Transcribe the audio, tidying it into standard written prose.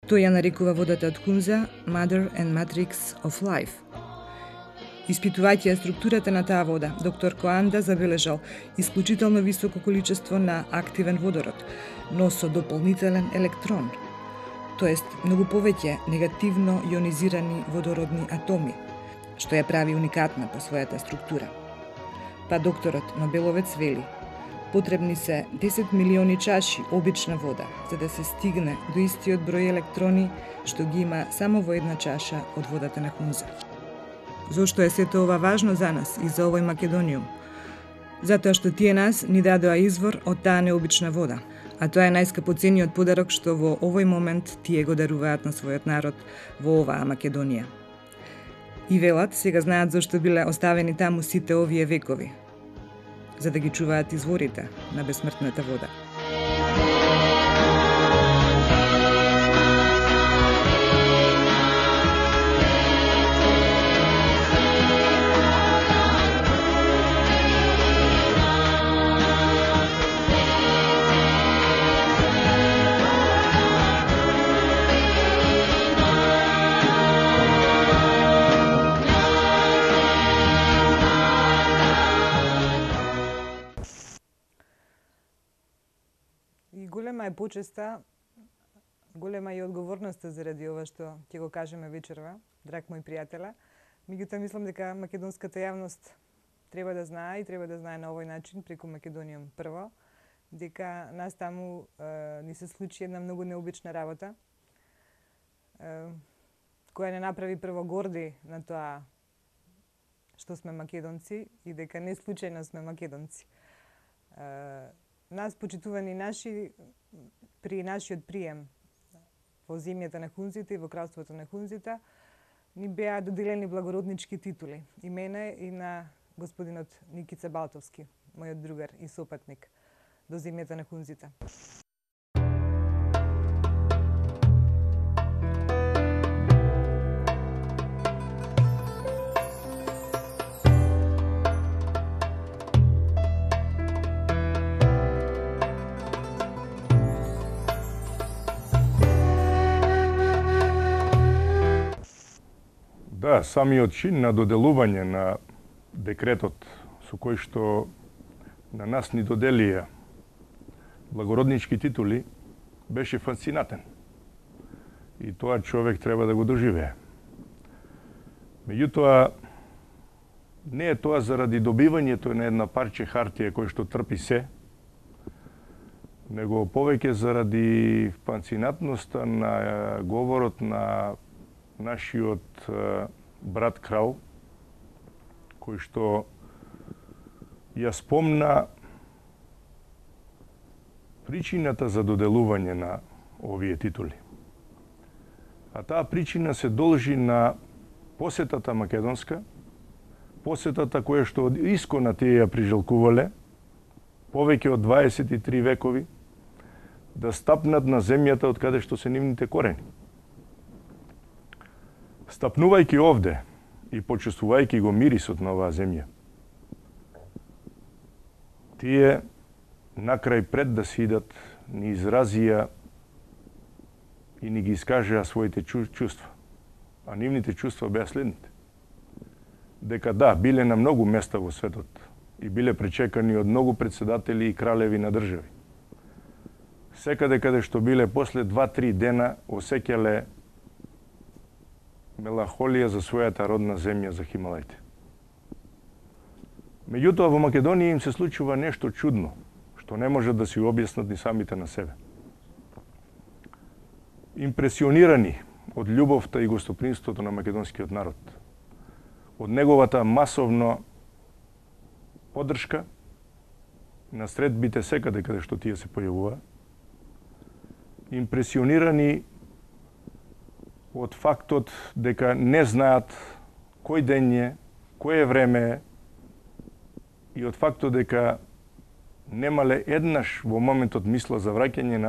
Тој ја нарекува водата од Хунза Mother and Matrix of Life. Испитувајќи структурата на таа вода, доктор Коанда забележал исклучително високо количество на активен водород, но со дополнителен електрон, тоест многу повеќе негативно ионизирани водородни атоми, што ја прави уникатна по својата структура. Па докторот Нобеловец вели: потребни се 10 милиони чаши обична вода за да се стигне до истиот број електрони што ги има само во една чаша од водата на Хунза. Зошто е сето ова важно за нас и за овој Македониум? Затоа што тие нас ни дадоа извор од таа необична вода, а тоа е најскапоцениот подарок што во овој момент тие го даруваат на својот народ во оваа Македонија. И велат, сега знаат зошто биле оставени таму сите овие векови, за да ги чуваат изворите на бесмртната вода. И голема е почеста, голема е одговорноста заради ова што ќе го кажеме вечерва, драг мој пријателе. Меѓутоа мислам дека македонската јавност треба да знае и треба да знае на овој начин преку Македониум прво, дека нас таму ни се случи една многу необична работа, која не направи прво горди на тоа што сме македонци и дека не случајно сме македонци. Нас, почитувани наши, при нашиот прием во земјата на Хунзите и во кралството на Хунзите, ни беа доделени благороднички титули. И мене и на господинот Никица Балтовски, мојот другар и сопатник до земјата на Хунзите. Да, самиот чин на доделување на декретот со кој што на нас ни доделија благороднички титули беше фасцинатен. И тоа човек треба да го доживее. Меѓутоа, не е тоа заради добивањето на една парче хартија кој што трпи се, него повеќе заради фасцинатноста на говорот на нашиот брат крал, кој што ја спомна причината за доделување на овие титули. А таа причина се должи на посетата македонска, посетата која што од искона тие ја прижалкувале, повеќе од 23 векови, да стапнат на земјата од каде што се нивните корени. Стапнувајќи овде и почувствувајќи го мирисот на оваа земја, тие накрај пред да си идат ни изразија и ни ги искажаа своите чувства. А нивните чувства беа следните. Дека да, биле на многу места во светот и биле пречекани од многу председатели и кралеви на држави. Секаде каде што биле после 2-3 дена осеќале мелахолија за својата родна земја, за Хималаите. Меѓутоа, во Македонија им се случува нешто чудно, што не можат да си објаснат ни самите на себе. Импресионирани од љубовта и гостопримството на македонскиот народ, од неговата масовно поддршка на средбите секаде каде што тие се појавува, импресионирани од фактот дека не знаат кој ден е, кое време е, и од фактот дека немале еднаш во моментот мисла за враќање на